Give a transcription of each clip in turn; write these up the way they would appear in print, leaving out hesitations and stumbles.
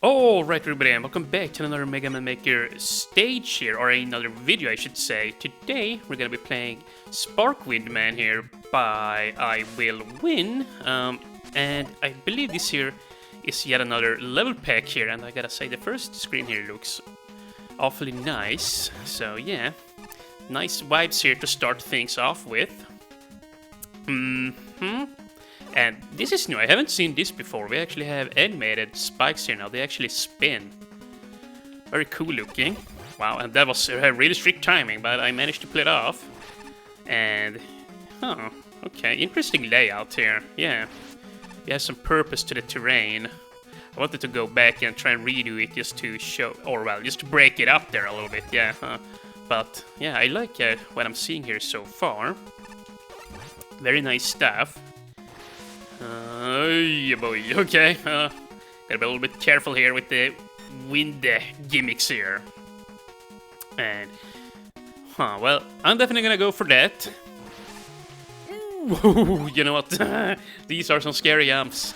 Alright everybody, and welcome back to another M.M.M Maker stage here, or another video I should say. Today we're gonna be playing Sparkwind Man here by Iwillwin, and I believe this here is yet another level pack here, and I gotta say the first screen here looks awfully nice, so yeah, nice vibes here to start things off with. And this is new, I haven't seen this before. We actually have animated spikes here now, they actually spin. Very cool looking. Wow, and that was a really strict timing, but I managed to pull it off. And, oh, okay, interesting layout here, yeah. It has some purpose to the terrain. I wanted to go back and try and redo it just to show, or well, just to break it up there a little bit, yeah. But, yeah, I like what I'm seeing here so far. Very nice stuff. Yeah, boy. Okay, gotta be a little bit careful here with the wind gimmicks here. And, well, I'm definitely gonna go for that. Ooh, you know what? These are some scary jumps.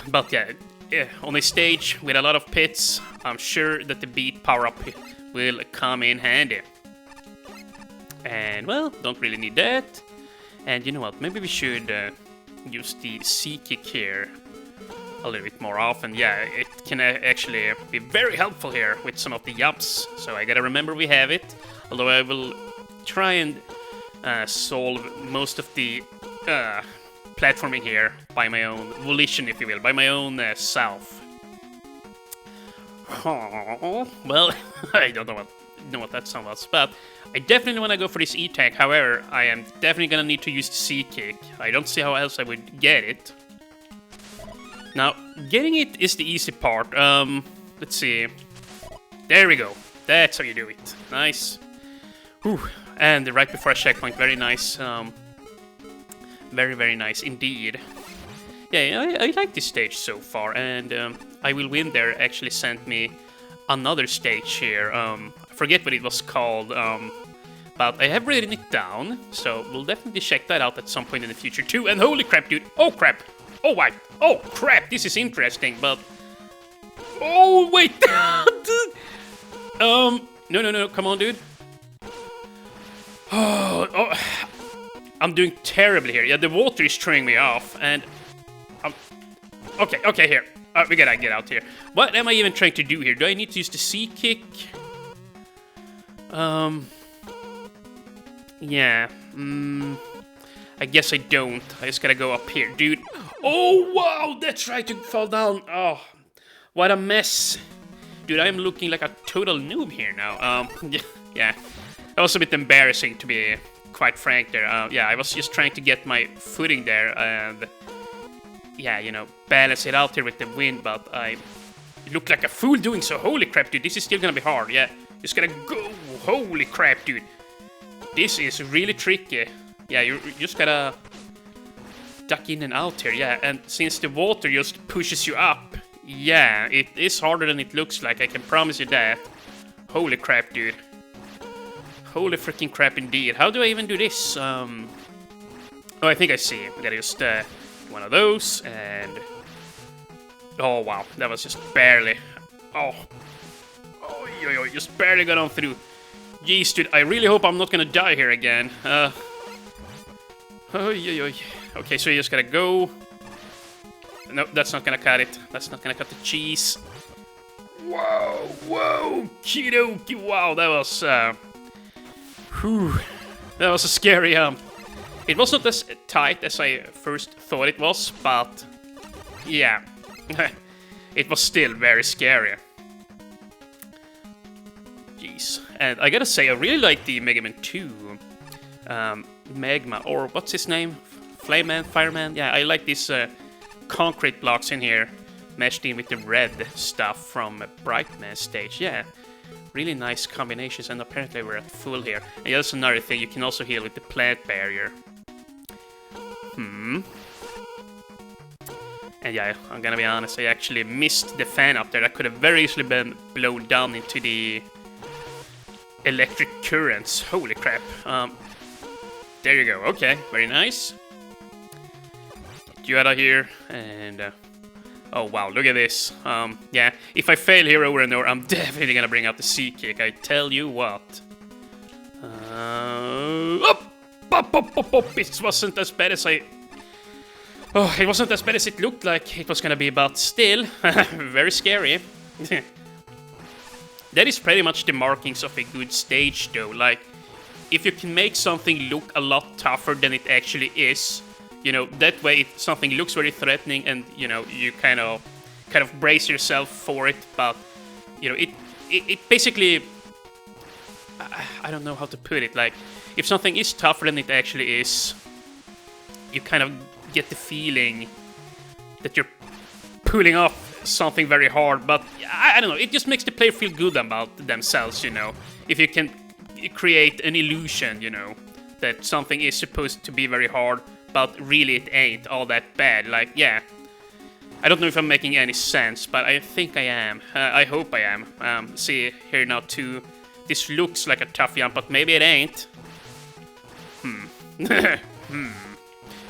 But yeah, on a stage with a lot of pits, I'm sure that the beat power-up will come in handy. And, well, don't really need that. And you know what? Maybe we should use the C-kick here a little bit more often. Yeah, it can actually be very helpful here with some of the jumps. So I gotta remember we have it. Although I will try and solve most of the platforming here by my own volition, if you will, by my own self. Well, I don't know what that sound was, but I definitely want to go for this E-tag. However, I am definitely gonna need to use the C-kick. I don't see how else I would get it. Now, getting it is the easy part. Let's see. There we go. That's how you do it. Nice. Whew. And right before a checkpoint, very nice. Very nice indeed. Yeah, I like this stage so far, and Iwillwin there actually sent me another stage here. I forget what it was called, but I have written it down, so we'll definitely check that out at some point in the future too. And holy crap, dude! Oh crap! Oh wait! Oh crap! This is interesting, but oh wait! No! Come on, dude! Oh, I'm doing terribly here. Yeah, the water is throwing me off, and okay, here. We gotta get out here. What am I even trying to do here? Do I need to use the C-kick? Yeah. I guess I don't. I just gotta go up here. Dude. Oh, wow! That's right, to fall down. Oh, what a mess. Dude, I'm looking like a total noob here now. Yeah. That was a bit embarrassing, to be quite frank there. Yeah, I was just trying to get my footing there, and yeah, you know, balance it out here with the wind, but I look like a fool doing so. Holy crap, dude, this is still gonna be hard, yeah. Just gotta go. Holy crap, dude. This is really tricky. Yeah, you just gotta duck in and out here, yeah. And since the water just pushes you up, yeah, it is harder than it looks like, I can promise you that. Holy crap, dude. Holy freaking crap indeed. How do I even do this? Oh, I think I see. We gotta just one of those, and oh wow, that was just barely. Oh, just barely got on through. Jeez, dude, I really hope I'm not gonna die here again. Okay, so you just gotta go. No, that's not gonna cut it. That's not gonna cut the cheese. Whoa, kiddo, wow, that was that was a scary It was not as tight as I first thought it was, but yeah, it was still very scary. Jeez, and I gotta say, I really like the M.M.M 2 Magma, or what's his name? Flameman, Fireman? Yeah, I like these concrete blocks in here, meshed in with the red stuff from Brightman stage, yeah. Really nice combinations, and apparently we're at full here. And that's another thing, you can also heal with the plant barrier. And yeah, I'm gonna be honest, I actually missed the fan up there. That could have very easily been blown down into the electric currents. Holy crap. There you go. Okay, very nice. Get you out of here, and Oh wow, look at this. Yeah, if I fail here over and over, I'm definitely gonna bring out the sea kick, I tell you what. Up. It wasn't as bad as it wasn't as bad as it looked like it was gonna be, but still, very scary. That is pretty much the markings of a good stage, though. Like, if you can make something look a lot tougher than it actually is, you know, that way something looks very threatening, and you know, you kind of brace yourself for it. But you know, it basically, I don't know how to put it. Like, if something is tougher than it actually is, you kind of get the feeling that you're pulling off something very hard. But I don't know. It just makes the player feel good about themselves. You know, if you can create an illusion, you know, that something is supposed to be very hard, but really it ain't all that bad. Like, yeah, I don't know if I'm making any sense, but I think I am. I hope I am. See here now too. This looks like a tough jump, but maybe it ain't.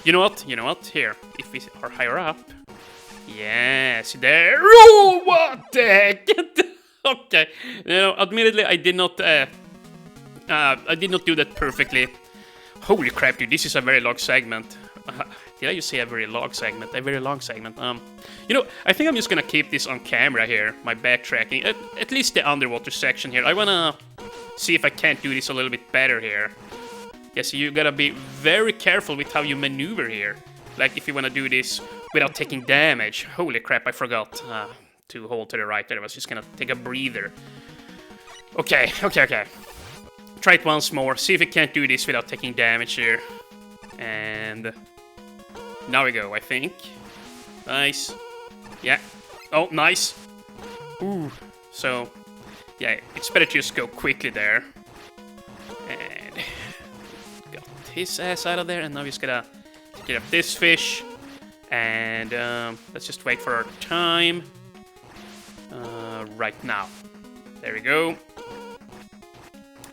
You know what? Here, if we are higher up. Yeah, see there. Oh, what the heck? Okay. You know, admittedly, I did not do that perfectly. Holy crap, dude! This is a very long segment. Did I just say a very long segment? A very long segment. You know, I think I'm just gonna keep this on camera here. My backtracking, at least the underwater section here. I wanna see if I can't do this a little bit better here. Yes, you gotta be very careful with how you maneuver here. Like, if you wanna do this without taking damage. Holy crap, I forgot to hold to the right there. I was just gonna take a breather. Okay. Try it once more. See if we can't do this without taking damage here. And now we go, I think. Nice. Yeah. Oh, nice. Ooh. So, yeah, it's better to just go quickly there. And got his ass out of there. And now we just gotta get up this fish. And let's just wait for our time. Right now. There we go.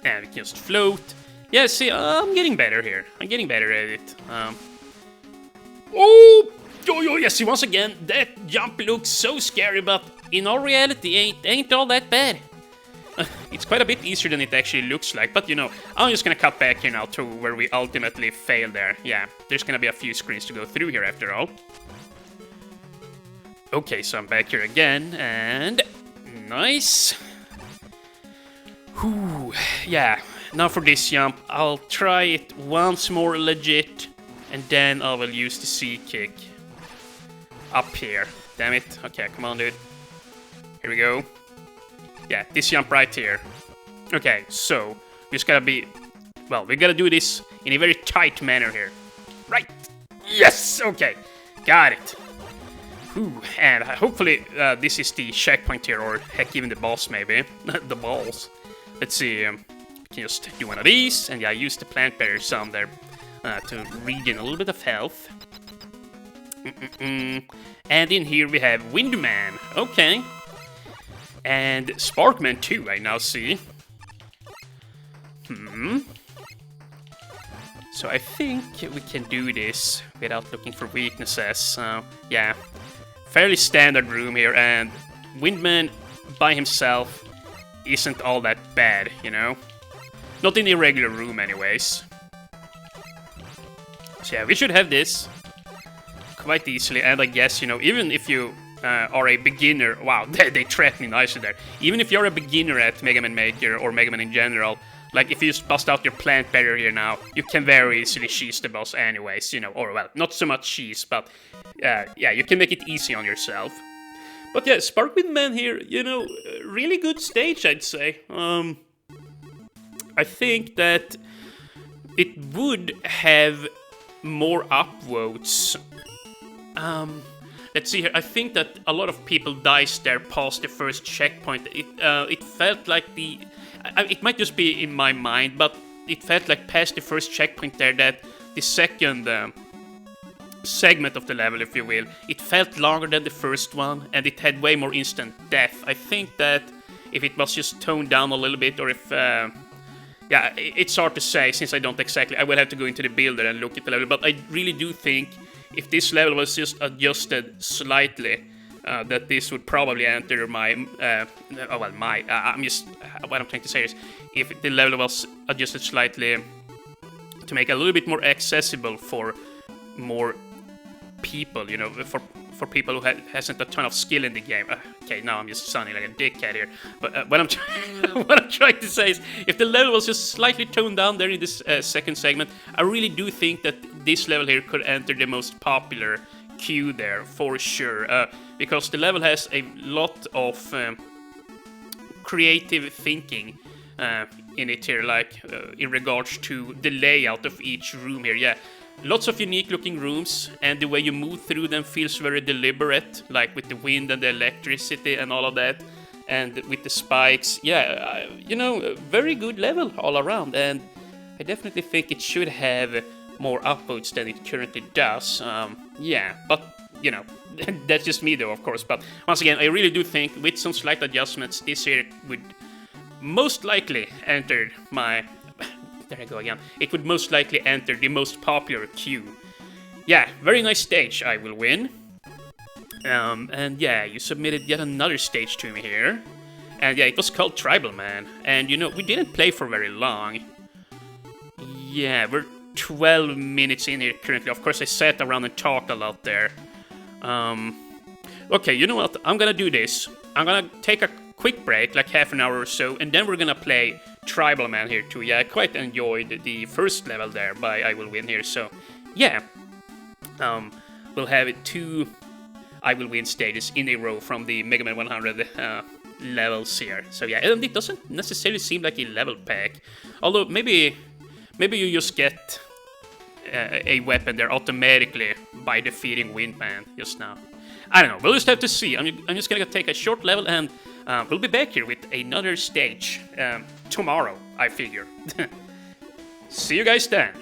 And we can just float. Yeah, see, I'm getting better here. I'm getting better at it. Oh, yeah, see, once again, that jump looks so scary, but in all reality, ain't all that bad. It's quite a bit easier than it actually looks like, but you know, I'm just gonna cut back here now to where we ultimately fail there. Yeah, there's gonna be a few screens to go through here after all. Okay, so I'm back here again, and nice. Whew, yeah, now for this jump, I'll try it once more legit, and then I will use the sea kick up here. Damn it. Okay, come on, dude. Here we go. Yeah, this jump right here. Okay, so we just gotta be... Well, we gotta do this in a very tight manner here. Right. Yes! Okay, got it. Whew, and hopefully this is the checkpoint here, or heck, even the boss maybe. The balls. Let's see, we can just do one of these, and yeah, use the plant barrier some there to regain a little bit of health. And in here we have M.M.M, okay. And Sparkwind too, I now see. So I think we can do this without looking for weaknesses. Yeah, fairly standard room here, and M.M.M by himself isn't all that bad, you know? Not in the regular room anyways. So yeah, we should have this quite easily, and I guess, you know, even if you are a beginner... Wow, they trapped me nicely there. Even if you're a beginner at Mega Man Maker, or Mega Man in general, like, if you just bust out your plant barrier here now, you can very easily cheese the boss anyways, you know, or, well, not so much cheese, but, yeah, you can make it easy on yourself. But yeah, Sparkwind here, you know, really good stage, I'd say. I think that it would have more upvotes. Let's see here. I think that a lot of people dies there past the first checkpoint. It felt like the... it might just be in my mind, but it felt like past the first checkpoint there that the second... segment of the level, if you will, it felt longer than the first one, and it had way more instant death. I think that if it was just toned down a little bit, or if yeah, it's hard to say since I don't exactly... I will have to go into the builder and look at the level, but I really do think if this level was just adjusted slightly, that this would probably enter my, I'm just, what I'm trying to say is, if the level was adjusted slightly to make it a little bit more accessible for more people, you know, for people who hasn't a ton of skill in the game. Okay, now I'm just sounding like a dickhead here, but what I'm trying to say is, if the level was just slightly toned down there in this second segment, I really do think that this level here could enter the most popular queue there for sure, because the level has a lot of creative thinking in it here, like in regards to the layout of each room here. Yeah, lots of unique looking rooms, and the way you move through them feels very deliberate, like with the wind and the electricity and all of that, and with the spikes. Yeah, you know, very good level all around, and I definitely think it should have more upvotes than it currently does. Yeah, but you know, that's just me though, of course. But once again, I really do think with some slight adjustments, this here would most likely enter my... There I go again. It would most likely enter the most popular queue. Yeah, very nice stage, Iwillwin. And yeah, you submitted yet another stage to me here. And yeah, it was called Tribal Man. And you know, we didn't play for very long. Yeah, we're 12 minutes in here currently. Of course, I sat around and talked a lot there. Okay, you know what? I'm gonna do this. I'm gonna take a quick break, like half an hour or so, and then we're gonna play Tribal Man here too. Yeah, I quite enjoyed the first level there by Iwillwin here, so yeah. We'll have 2 Iwillwin stages in a row from the Mega Man 100 levels here. So yeah, and it doesn't necessarily seem like a level pack, although maybe you just get a weapon there automatically by defeating Windman just now. I don't know, we'll just have to see. I'm just gonna take a short level, and we'll be back here with another stage tomorrow, I figure. See you guys then.